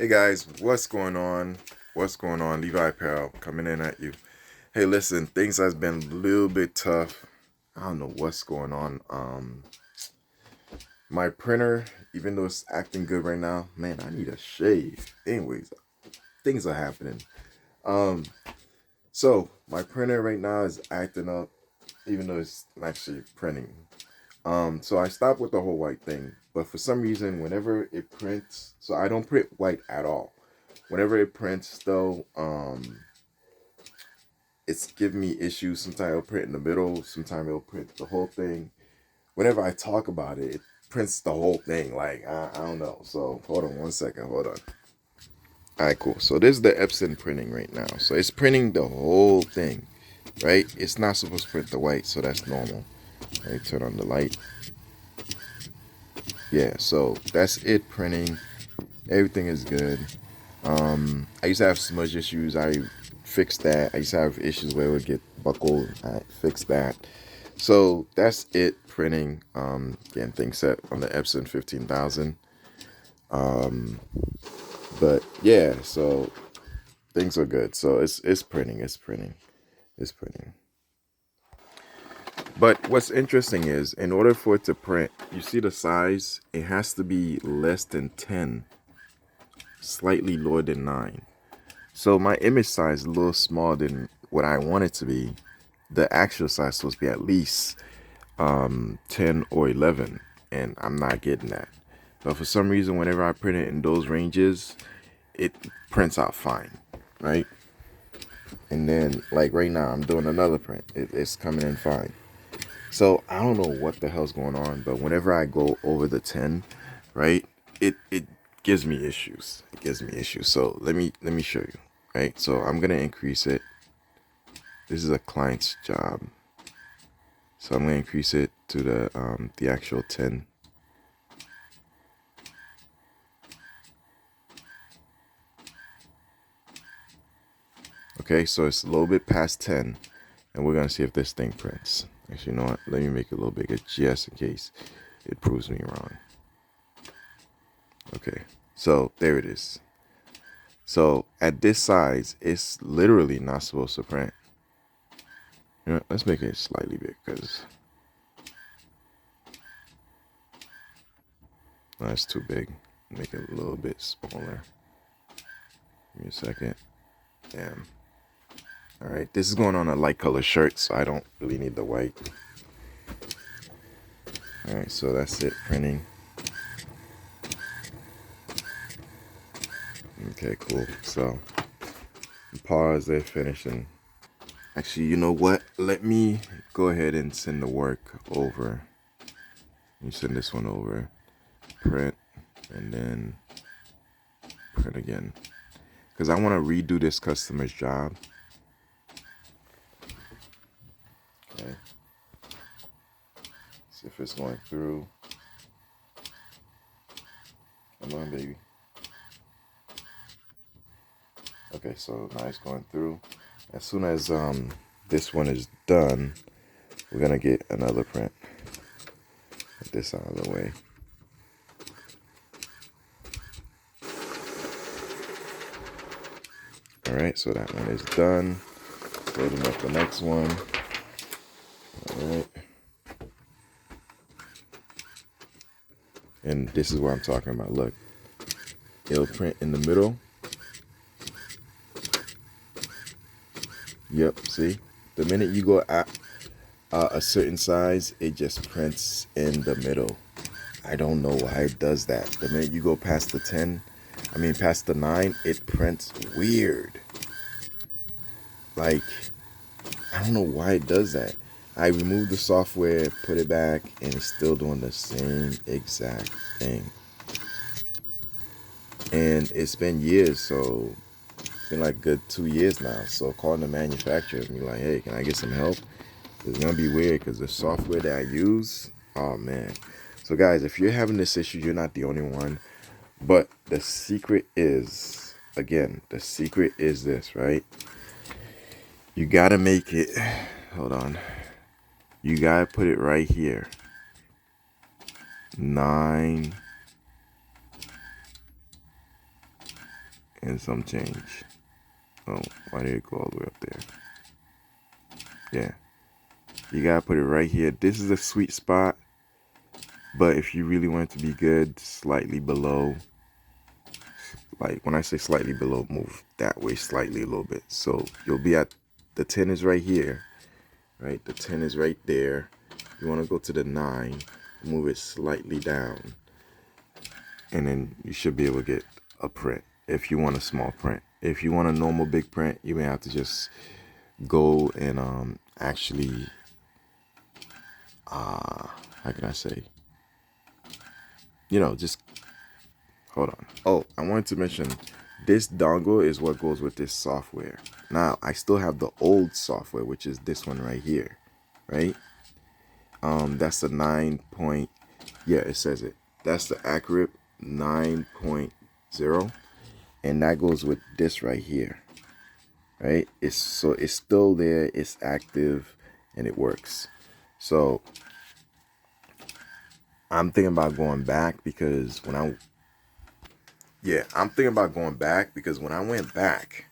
Hey guys, what's going on? What's going on? Levi Apparel coming in at you. Hey, listen, things has been a little bit tough. I don't know what's going on. My printer, even though it's acting good right now, man, I need a shave. Anyways, things are happening. Um, so my printer right now is acting up, even though it's actually printing. So I stopped with the whole white thing, but for some reason, whenever it prints, so I don't print white at all. Whenever it prints though, it's giving me issues. Sometimes it'll print in the middle, sometimes it'll print the whole thing. Whenever I talk about it, it prints the whole thing. Like, I don't know. So hold on one second, hold on. All right, cool. So this is the Epson printing right now. So it's printing the whole thing, right? It's not supposed to print the white, so that's normal. Let me turn on the light. Yeah, so that's it printing. Everything is good. I used to have smudge issues. I fixed that. I used to have issues where it would get buckled. I fixed that. So that's it printing. Getting things set on the Epson 15,000. But yeah, so things are good. So it's printing. It's printing. It's printing. But what's interesting is, in order for it to print, you see the size. It has to be less than 10, slightly lower than 9. So my image size is a little smaller than what I want it to be. The actual size is supposed to be at least 10 or 11, and I'm not getting that. But for some reason, whenever I print it in those ranges, it prints out fine, right? And then, like right now, I'm doing another print. It's coming in fine. So I don't know what the hell's going on, but whenever I go over the 10, right, it gives me issues. It gives me issues. So let me show you, right? So I'm gonna increase it. This is a client's job, so I'm gonna increase it to the actual 10. Okay, so it's a little bit past 10, and we're gonna see if this thing prints. Actually, you know what? Let me make it a little bigger just in case it proves me wrong. Okay, so there it is. So at this size, it's literally not supposed to print. You know, let's make it slightly big because that's too big. Make it a little bit smaller. Give me a second. Damn. All right, this is going on a light color shirt, so I don't really need the white. All right, so that's it, printing. Okay, cool. So pause there, finishing. Actually, you know what? Let me go ahead and send the work over. You send this one over, print, and then print again. Because I want to redo this customer's job. Okay. See if it's going through. Come on, baby. Okay, so now it's going through. As soon as this one is done, we're gonna get another print. Get this out of the way. All right, so that one is done. Loading up the next one. All right. And this is what I'm talking about. Look, it'll print in the middle. Yep, see? The minute you go at a certain size, it just prints in the middle. I don't know why it does that. The minute you go past the 10, past the 9, it prints weird. Like, I don't know why it does that. I removed the software, put it back, and it's still doing the same exact thing. And it's been years, so it's been like good 2 years now. So calling the manufacturer and be like, hey, can I get some help? It's gonna be weird because the software that I use, oh man. So guys, if you're having this issue, you're not the only one. But the secret is, again, the secret is this, right? You gotta make it, hold on. You gotta put it right here. 9. and some change. Oh, why did it go all the way up there? Yeah, you gotta put it right here. This is a sweet spot, but if you really want it to be good, slightly below. Like when I say slightly below, move that way slightly a little bit. So you'll be at, the 10 is right here, right? The 10 is right there. You want to go to the 9, move it slightly down, and then you should be able to get a print if you want a small print. If you want a normal big print, you may have to just go and actually how can I say, just hold on. Oh, I wanted to mention this dongle is what goes with this software. Now I still have the old software, which is this one right here, right? That's the 9 point, yeah, it says it. That's the accurate 9.0, and that goes with this right here, right? It's still there, it's active, and it works. So I'm thinking about going back because when I went back,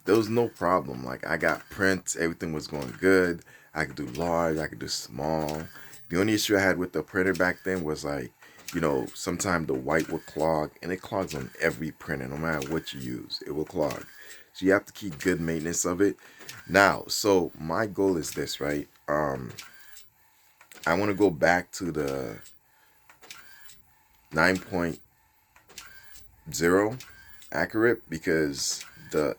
there was no problem. Like I got prints, everything was going good. I could do large, I could do small. The only issue I had with the printer back then was like, sometimes the white will clog, and it clogs on every printer, no matter what you use, it will clog. So you have to keep good maintenance of it. Now, so my goal is this, right? I want to go back to the 9.0 accurate because the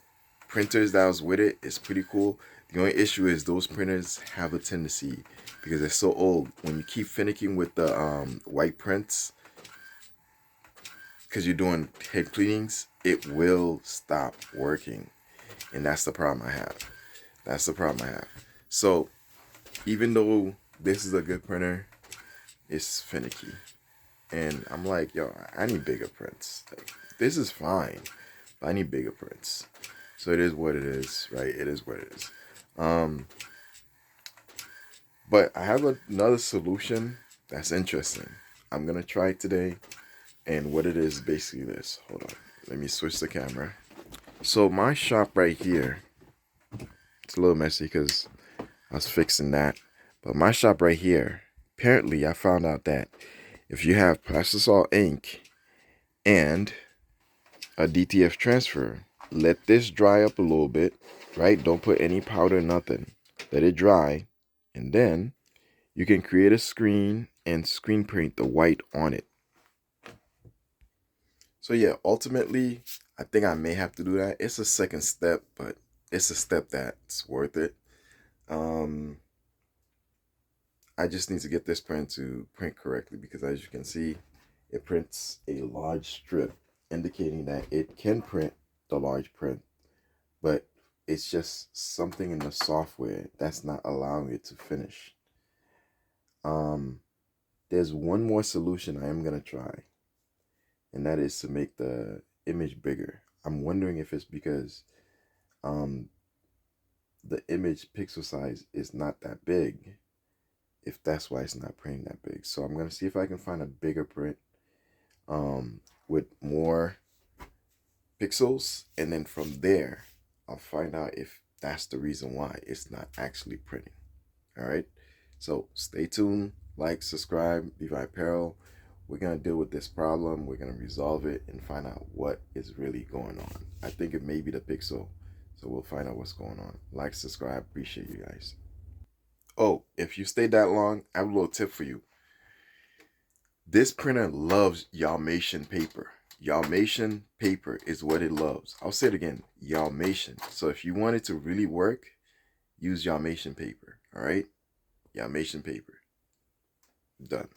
printers that was with it is pretty cool. The only issue is those printers have a tendency, because they're so old, when you keep finicking with the white prints, because you're doing head cleanings, it will stop working, and that's the problem I have. So even though this is a good printer, it's finicky, and I'm like, yo, I need bigger prints. Like, this is fine, but I need bigger prints. So it is what it is, right? It is what it is. But I have another solution that's interesting. I'm gonna try it today, and what it is basically this. Hold on, let me switch the camera. So my shop right here, it's a little messy because I was fixing that. But my shop right here, apparently I found out that if you have plastisol ink and a DTF transfer, let this dry up a little bit, right? Don't put any powder, nothing. Let it dry, and then you can create a screen and screen print the white on it. So yeah, ultimately, I think I may have to do that. It's a second step, but it's a step that's worth it. I just need to get this print to print correctly, because as you can see, it prints a large strip, indicating that it can print the large print, but it's just something in the software that's not allowing it to finish. There's one more solution I am gonna try, and that is to make the image bigger. I'm wondering if it's because the image pixel size is not that big, if that's why it's not printing that big. So I'm gonna see if I can find a bigger print with more pixels, and then from there I'll find out if that's the reason why it's not actually printing. All right, so stay tuned, like, subscribe, Levi Apparel. We're gonna deal with this problem, we're gonna resolve it and find out what is really going on. I think it may be the pixel, so we'll find out what's going on. Like, subscribe, appreciate you guys. Oh, if you stayed that long, I have a little tip for you. This printer loves Dalmatian paper. Dalmatian paper is what it loves. I'll say it again, Dalmatian. So if you want it to really work, use Dalmatian paper. All right, Dalmatian paper. Done.